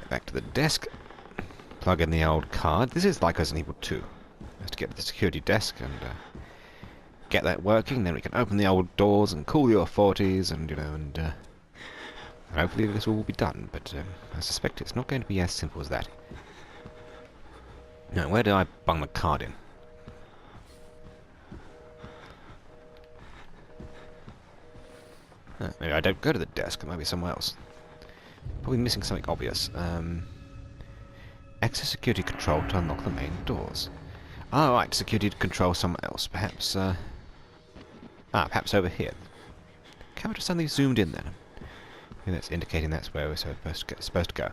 Back to the desk. Plug in the old card. This is like Resident Evil 2. Have to get to the security desk and get that working. Then we can open the old doors and call the authorities, and hopefully this will be done. But I suspect it's not going to be as simple as that. Now, where do I bung the card in? Maybe I don't go to the desk. It might be somewhere else. Probably missing something obvious. Access security control to unlock the main doors. Oh, right, security to control somewhere else. Perhaps, perhaps over here. Camera just suddenly zoomed in then. Maybe that's indicating that's where we're supposed to go.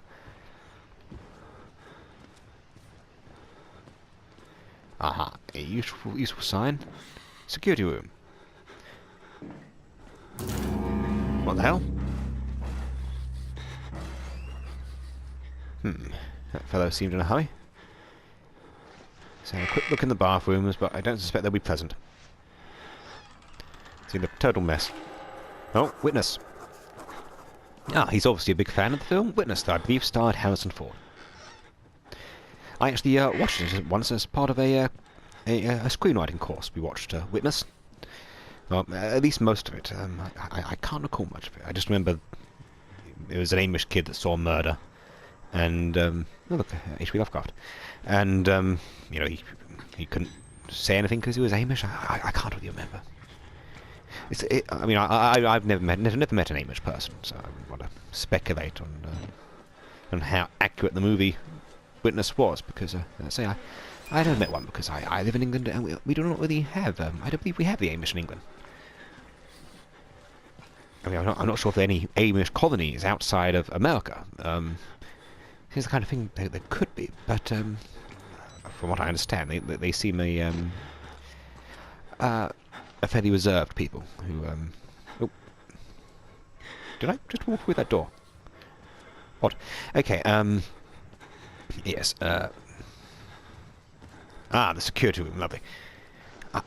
Aha, a useful sign. Security room. What the hell? That fellow seemed in a hurry. So a quick look in the bathrooms, but I don't suspect they'll be pleasant. Seemed a total mess. Oh, Witness. Ah, he's obviously a big fan of the film. Witness, that I believe starred Harrison Ford. I actually watched it once as part of a screenwriting course. We watched Witness. Well, at least most of it. I can't recall much of it. I just remember it was an Amish kid that saw murder. And, oh look, H.P. Lovecraft. And, you know, he couldn't say anything because he was Amish. I can't really remember. I mean, I've never met an Amish person, so I wouldn't want to speculate on how accurate the movie Witness was, because, I never met one, because I live in England, and we do not really have, I don't believe we have the Amish in England. I mean, I'm not sure if there are any Amish colonies outside of America. Here's the kind of thing there could be, but from what I understand, they seem a fairly reserved people who. Oh, did I just walk through that door? What? Okay. Yes. The security room, lovely.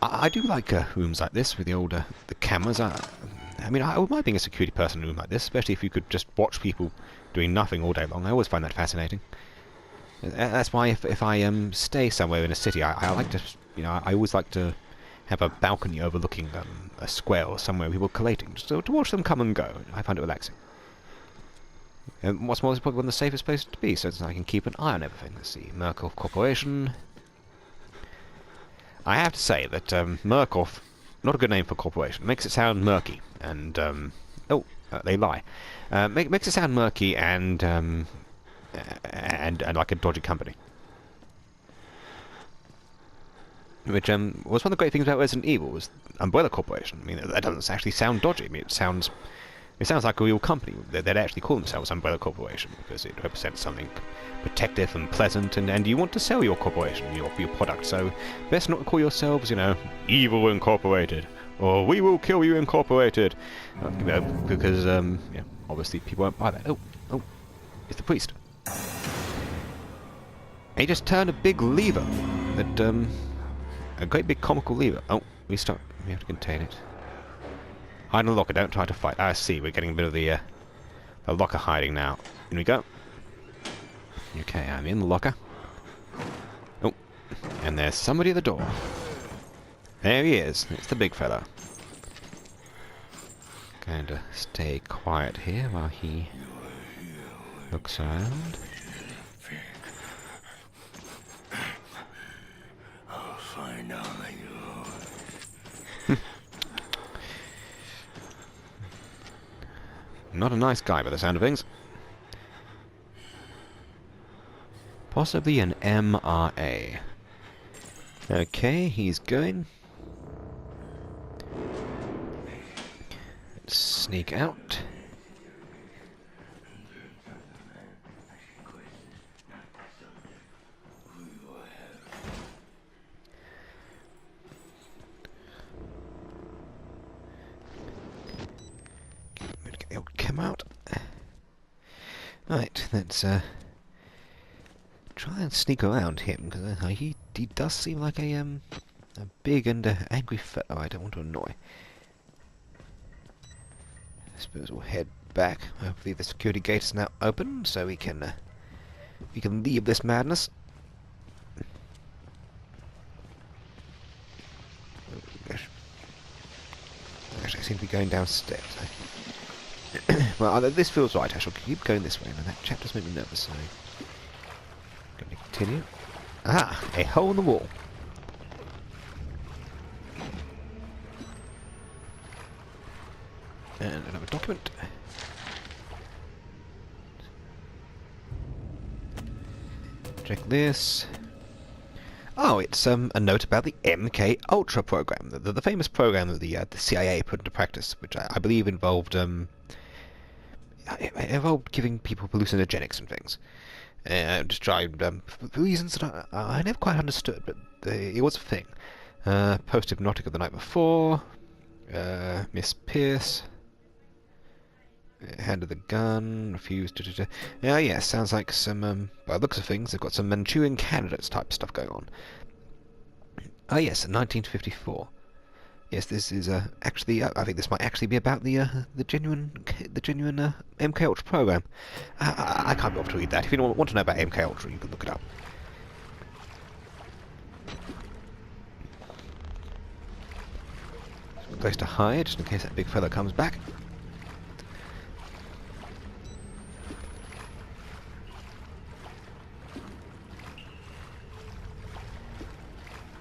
I do like rooms like this with the older the cameras. I mean, I would mind being a security person in a room like this, especially if you could just watch people doing nothing all day long. I always find that fascinating. That's why if I stay somewhere in a city, I like to, you know, I always like to have a balcony overlooking a square or somewhere with people collating, just to watch them come and go. I find it relaxing. And what's more, it's probably one of the safest places to be, so that I can keep an eye on everything. Let's see, Murkoff Corporation. I have to say that Murkoff, not a good name for a corporation. Makes it sound murky, and they lie. Makes it sound murky and like a dodgy company. Which was one of the great things about Resident Evil was Umbrella Corporation. I mean, that doesn't actually sound dodgy. I mean, it sounds like a real company. They'd actually call themselves Umbrella Corporation because it represents something protective and pleasant, and you want to sell your corporation, your product. So best not call yourselves, you know, Evil Incorporated or We Will Kill You Incorporated, because obviously people won't buy that. Oh, it's the priest. He just turned a big lever that a great big comical lever. Oh, we have to contain it. Hide in the locker, don't try to fight. I see, we're getting a bit of the locker hiding now. In we go. Okay, I'm in the locker. Oh, and there's somebody at the door. There he is, it's the big fella. Going to stay quiet here while he looks around. I'll find out you. Not a nice guy by the sound of things. Possibly an MRA. Okay, he's going. Let's sneak out. Get the old cam out. Right, let's try and sneak around him, because he does seem like a big and angry fellow I don't want to annoy. I suppose we'll head back. Hopefully the security gate is now open, so we can we can leave this madness. Oh, gosh. Actually, I seem to be going downstairs. Well, this feels right. I shall keep going this way, and that chapter's made me nervous, so... Going to continue. Ah! A hole in the wall. And another document. Check this. Oh, it's a note about the MK Ultra program, the famous program that the CIA put into practice, which I believe involved it involved giving people hallucinogenics and things. Described for reasons that I never quite understood, but it was a thing. Post-hypnotic of the night before. Miss Pierce. Handed the gun, refused to... Yeah, sounds like some, by the looks of things, they've got some Manchurian candidates type stuff going on. Ah, yes, 1954. Yes, this is, actually, I think this might actually be about the genuine MK Ultra program. I can't be able to read that. If you don't want to know about MK Ultra, you can look it up. It's a good place to hide, just in case that big fella comes back.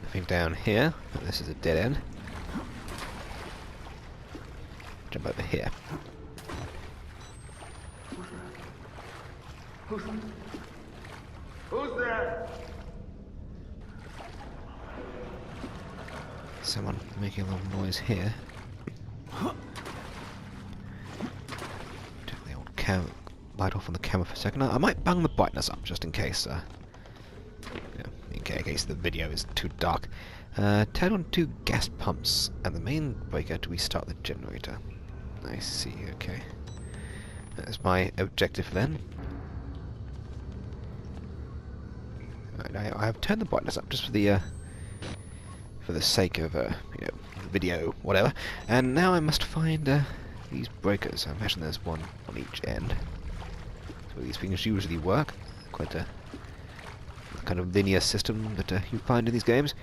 Nothing down here. This is a dead end. Jump over here. Who's there? Someone making a little noise here. Turn the old light off on the camera for a second. I might bung the brightness up just in case. In case the video is too dark. Turn on 2 gas pumps and the main breaker to restart the generator. I see, okay. That's my objective then. Right, I have turned the brightness up just for the sake of the video, whatever. And now I must find these breakers. I imagine there's one on each end. So these things usually work. Quite a kind of linear system that you find in these games.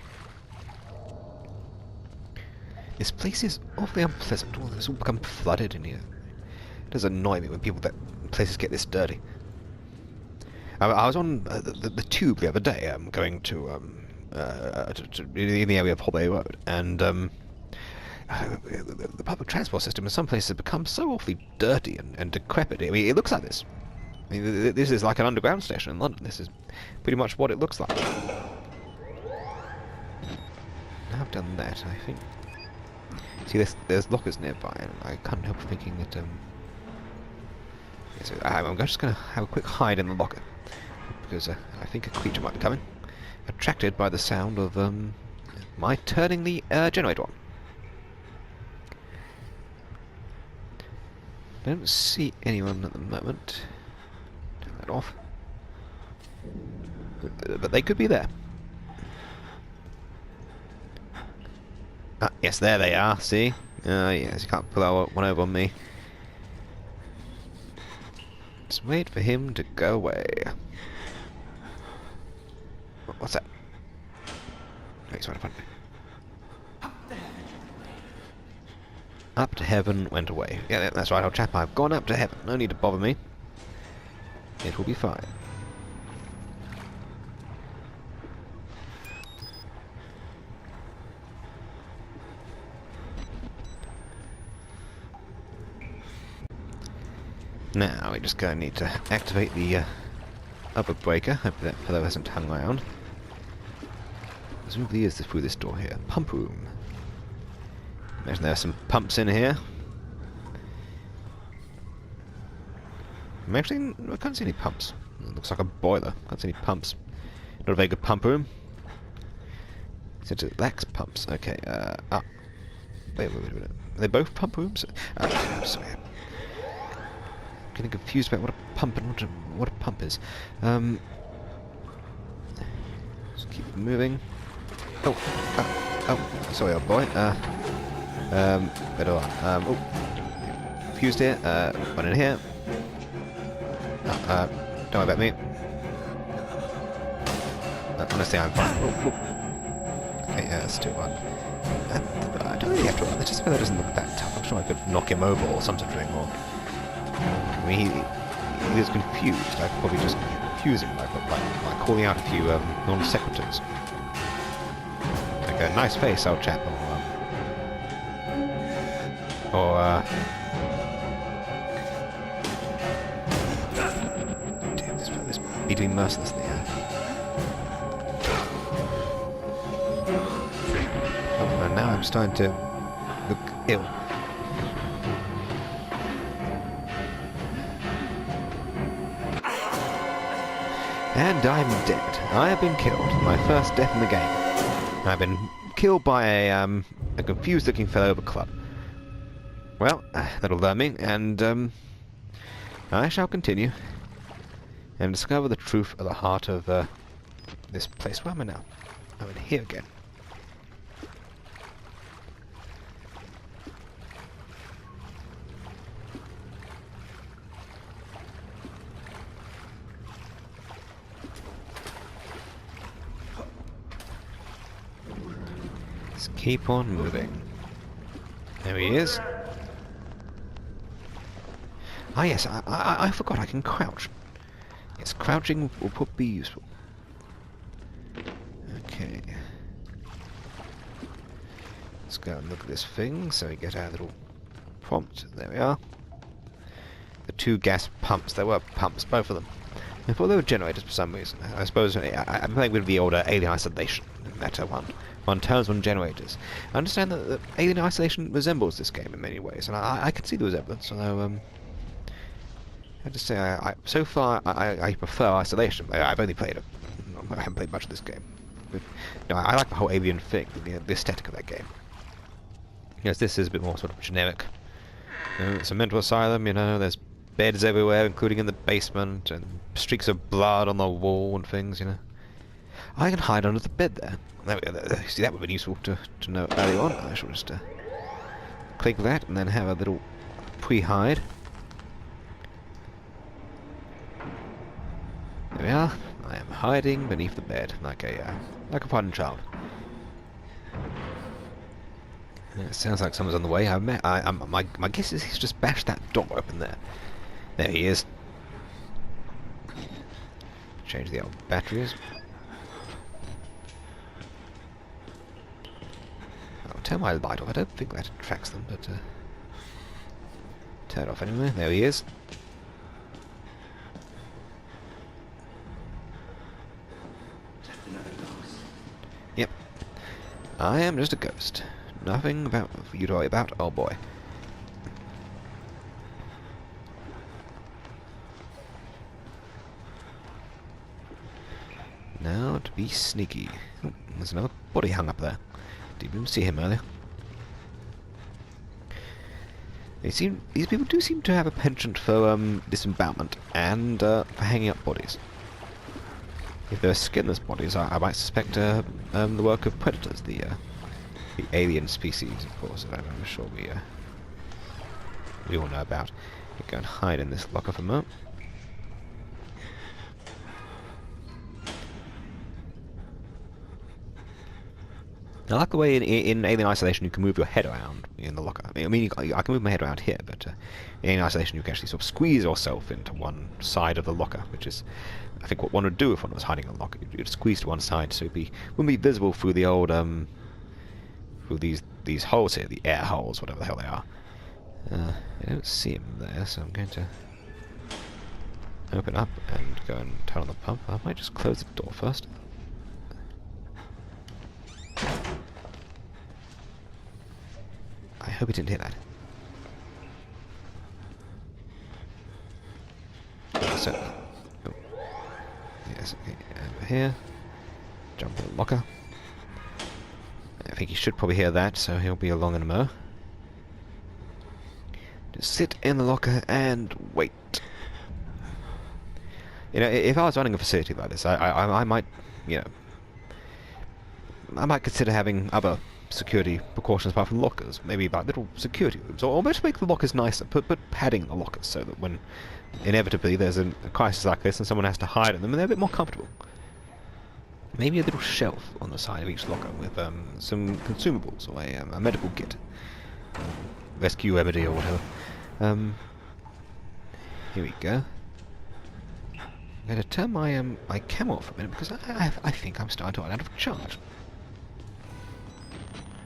This place is awfully unpleasant. It's all become flooded in here. It does annoy me when places get this dirty. I was on the tube the other day, going to in the area of Holby Road, and the public transport system in some places has become so awfully dirty and decrepit. I mean, it looks like this. I mean, this is like an underground station in London. This is pretty much what it looks like. Now I've done that, I think. See, there's lockers nearby, and I can't help thinking that, so I'm just going to have a quick hide in the locker, because I think a creature might be coming, attracted by the sound of my turning the generator on. Don't see anyone at the moment. Turn that off. But they could be there. Ah, yes, there they are, see? Yes, you can't pull that one over on me. Just wait for him to go away. What's that? Oh, he's right in front of me. Up to heaven, went away. Yeah, that's right, old chap, I've gone up to heaven. No need to bother me. It will be fine. Now we're just going to need to activate the upper breaker. Hopefully that fellow hasn't hung around. Presumably is through this door here. Pump room. Imagine there are some pumps in here. Actually, I can't see any pumps. It looks like a boiler. Can't see any pumps. Not a very good pump room. Since it lacks pumps. Okay, wait. Are they both pump rooms? I'm sorry. Getting confused about what a pump and what a pump is. Just keep moving. Oh, sorry, old boy. Where do I? Confused here. One in here. Don't worry about me. Honestly, I'm fine. Okay, yeah, that's too hard. I don't really have to. Just because it doesn't look that tough. I'm sure I could knock him over or something. Or I mean, he was confused. I could probably just confuse him by calling out a few non sequiturs. Like a nice face, old chap, damn, this beating mercilessly. Oh, and now I'm starting to look ill. And I'm dead. I have been killed. My first death in the game. I've been killed by a confused-looking fellow with a club. Well, that'll learn me, and I shall continue and discover the truth at the heart of this place. Where am I now? I'm in here again. Let's keep on moving. There he is. Ah yes, I forgot I can crouch. Yes, crouching will be useful. Okay. Let's go and look at this thing, so we get our little prompt. There we are. The two gas pumps. There were pumps, both of them. I thought they were generators for some reason. I suppose I'm playing with the older Alien Isolation. That one turns on generators. I understand that Alien Isolation resembles this game in many ways, and I can see the resemblance, although I have to say, so far I prefer Isolation. I've only played I haven't played much of this game. But, no, I like the whole Alien thing, the aesthetic of that game. Yes, this is a bit more sort of generic. It's a mental asylum, you know, there's beds everywhere, including in the basement, and streaks of blood on the wall and things, you know. I can hide under the bed there. See, that would have been useful to know early on. I shall just click that and then have a little pre-hide. There we are. I am hiding beneath the bed, like a frightened child. It sounds like someone's on the way. My guess is he's just bashed that door open there. There he is. Change the old batteries. I'll turn my light off. I don't think that attracts them, but turn it off anyway. There he is. Yep. I am just a ghost. Nothing about for you to worry about, oh boy. Now to be sneaky. Oh, there's another body hung up there. Didn't even see him earlier. These people do seem to have a penchant for disembowelment and for hanging up bodies. If they're skinless bodies, I might suspect the work of predators, the alien species, of course, that I'm sure we all know about. We go and hide in this locker for a moment. I like the way in Alien Isolation you can move your head around in the locker. I mean, I can move my head around here, but in Alien Isolation you can actually sort of squeeze yourself into one side of the locker, which is, I think, what one would do if one was hiding in a locker. You'd squeeze to one side so it wouldn't be visible through the old, through these holes here, the air holes, whatever the hell they are. I don't see him there, so I'm going to open up and go and turn on the pump. I might just close the door first. I hope he didn't hear that. So, oh. Yes, okay, over here. Jump in the locker. I think he should probably hear that, so he'll be along in a mo. Just sit in the locker and wait. You know, if I was running a facility like this, I might, you know, I might consider having other security precautions apart from lockers. Maybe like little security rooms, or maybe make the lockers nicer. Put padding in the lockers so that when inevitably there's a crisis like this and someone has to hide in them, and they're a bit more comfortable. Maybe a little shelf on the side of each locker with some consumables or a medical kit. Rescue remedy or whatever. Here we go. I'm going to turn my cam off for a minute because I think I'm starting to run out of charge.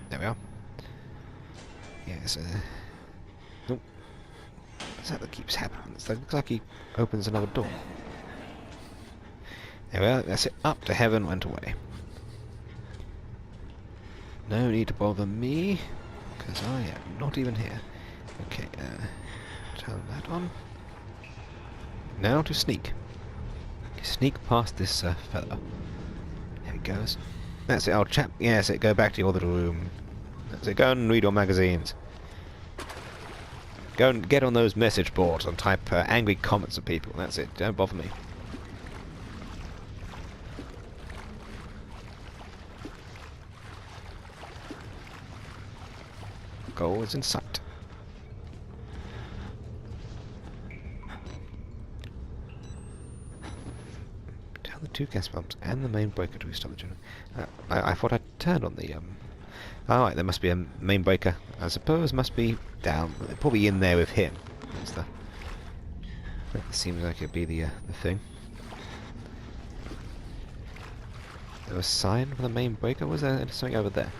There we are. Yes. Nope. What's that keeps happening? It looks like he opens another door. There we are. That's it. Up to heaven, went away. No need to bother me because I am not even here. Okay. Turn that on. Now to sneak. Sneak past this fellow. There he goes. That's it, old chap. Yes, go back to your little room. That's it, go and read your magazines. Go and get on those message boards and type angry comments of people. That's it, don't bother me. Goal is in sight. The 2 gas pumps and the main breaker to restart the generator. I thought I turned on the oh, right, there must be a main breaker. I suppose must be down, probably in there with him. That's the. That seems like it'd be the thing. There was a sign for the main breaker. Was there something over there?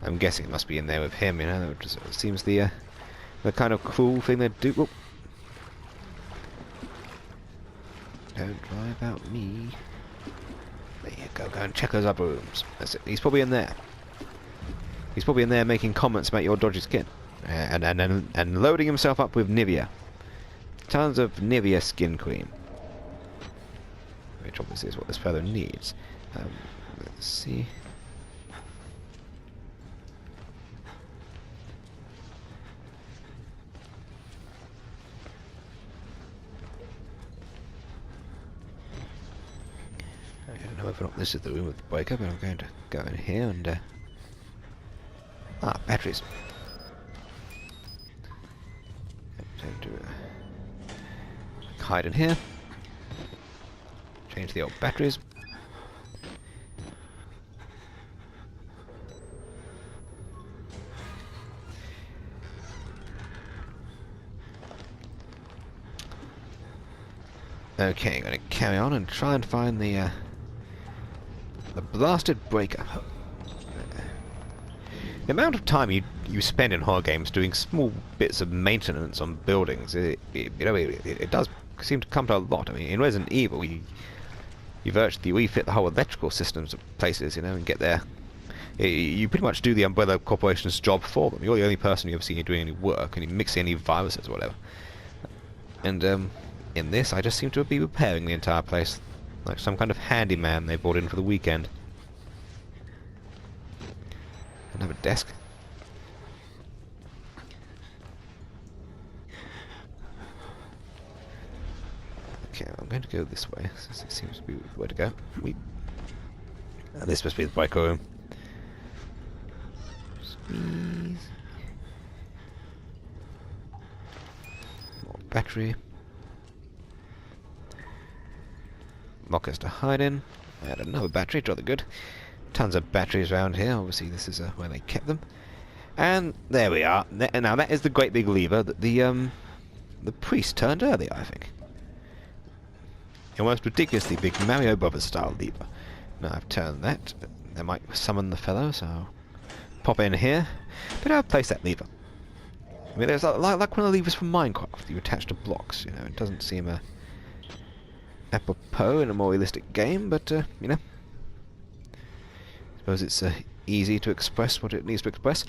I'm guessing it must be in there with him. You know, it just seems the kind of cool thing they do. Whoop. Don't drive out me. There you go. Go and check those other rooms. That's it. He's probably in there. He's probably in there making comments about your dodgy skin, and loading himself up with Nivea. Tons of Nivea skin cream, which obviously is what this fellow needs. Let's see. I don't know whether or not this is the room with the breaker, but I'm going to go in here and batteries. Time to hide in here. Change the old batteries. Okay, I'm going to carry on and try and find the blasted breaker. The amount of time you spend in horror games doing small bits of maintenance on buildings, it does seem to come to a lot. I mean, in Resident Evil, you virtually refit the whole electrical systems of places, you know, and get there. You pretty much do the Umbrella Corporation's job for them. You're the only person you've ever seen doing any work, and you mix any viruses or whatever. And in this, I just seem to be repairing the entire place, like some kind of handyman they brought in for the weekend. Another desk. Okay, I'm going to go this way, since it seems to be the way to go. This must be the breaker room. Squeeze. More battery. Lockers to hide in. Add another battery, rather good. Tons of batteries around here. Obviously, this is where they kept them. And there we are. Now that is the great big lever that the priest turned earlier, I think. Almost ridiculously big Mario Brothers style lever. Now I've turned that. They might summon the fellow, so I'll pop in here. But I'll place that lever. I mean, there's like one of the levers from Minecraft you attach to blocks. You know, it doesn't seem apropos in a more realistic game, but you know, I suppose it's easy to express what it needs to express.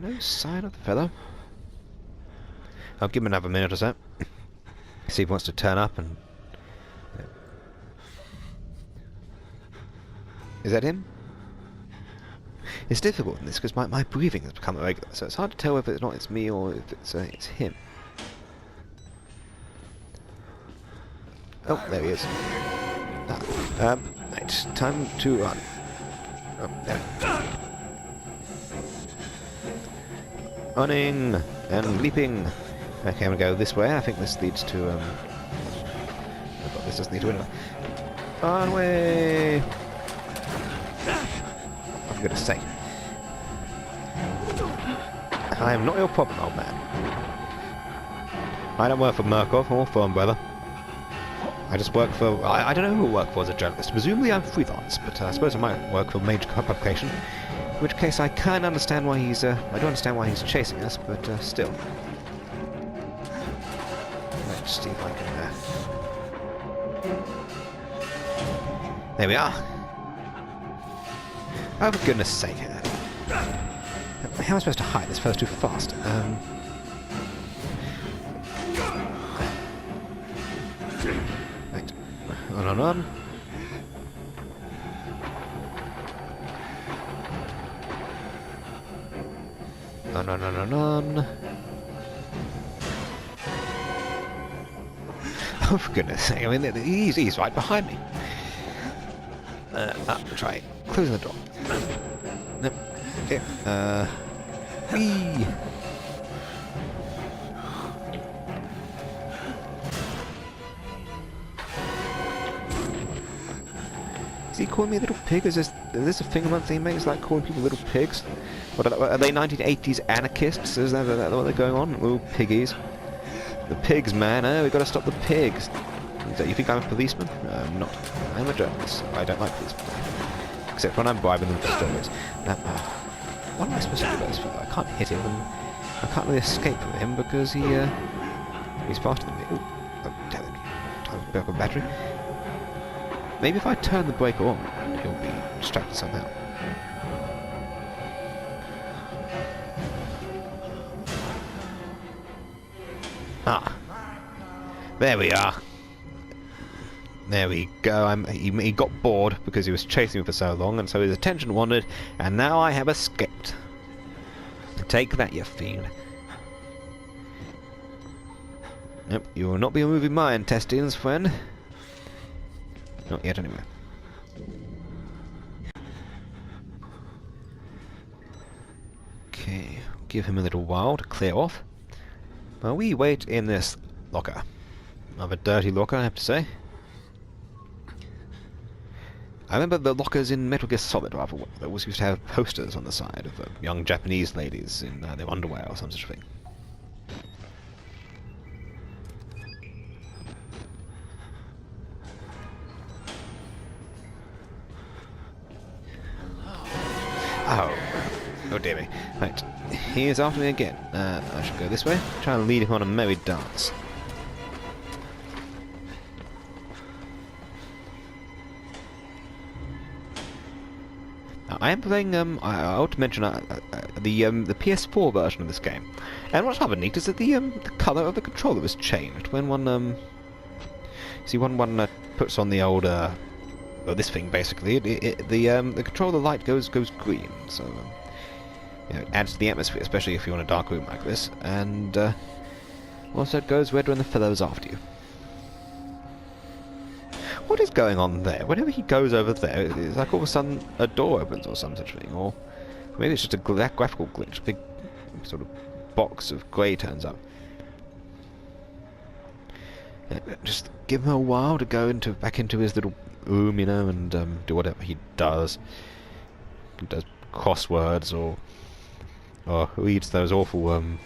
No sign of the fellow. I'll give him another minute or so. See if he wants to turn up and. Is that him? It's difficult in this because my breathing has become irregular, so it's hard to tell whether it's me or if it's him. Oh, there he is. Right, time to run. Oh, there. Running and leaping Okay, I'm gonna go this way. I think this leads to, oh god, this doesn't lead to anywhere. On way! Oh, for goodness sake. I am not your problem, old man. I don't work for Murkoff or for Umbrella. I just work for... I don't know who I work for as a journalist. Presumably I'm freelance, but I suppose I might work for a major publication. In which case I can understand why he's... I do understand why he's chasing us, but still. Let's see if I can... There we are. Oh, for goodness sake. How am I supposed to hide? This fellow's too fast. Right. On. On. Oh, for goodness sake. I mean, he's right behind me. Try closing the door. Nope. Okay. Whee! Is he calling me a little pig? Is this a thing amongst inmates, like calling people little pigs? What are they 1980s anarchists? Is that what they're going on? Little piggies. The pigs, man. Oh, we've got to stop the pigs. You think I'm a policeman? No, I'm not. I'm a journalist. I don't like policemen. Except when I'm bribing them for stories. What am I supposed to do about this fellow? I can't hit him, and I can't really escape from him because he's faster than me. Oh, damn it. Time to break up a battery. Maybe if I turn the brake on, he'll be distracted somehow. Ah. There we are. There we go. He got bored because he was chasing me for so long, and so his attention wandered, and now I have escaped. Take that, you fiend. Nope, you will not be removing my intestines, friend. Not yet, anyway. Okay, give him a little while to clear off. While we wait in this locker. Rather dirty locker, I have to say. I remember the lockers in Metal Gear Solid rather well. They always used to have posters on the side of young Japanese ladies in their underwear or some such thing. Oh dear me. Right, he is after me again. I should go this way. Try and lead him on a merry dance. I am playing, I ought to mention the PS4 version of this game. And what's rather neat is that the colour of the controller has changed. When one, see, when one puts on the old, well, this thing basically, the controller light goes green, so, you know, it adds to the atmosphere, especially if you're in a dark room like this, and, also it goes red when the fellow's after you. What is going on there? Whenever he goes over there, it's like all of a sudden a door opens or some such thing, or maybe it's just a graphical glitch. A big sort of box of grey turns up. Just give him a while to go back into his little room, you know, and do whatever he does. He does crosswords or reads those awful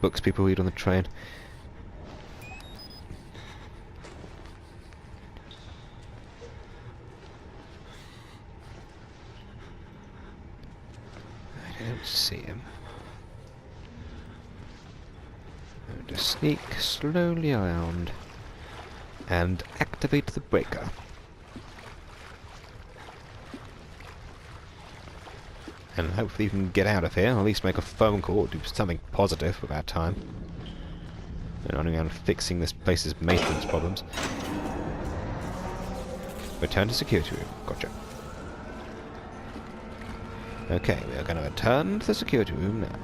books people read on the train. I don't see him. I'll just sneak slowly around and activate the breaker. And hopefully you can get out of here, or at least make a phone call, or do something positive with our time. And running around fixing this place's maintenance problems. Return to security room. Gotcha. Okay, we are going to return to the security room now.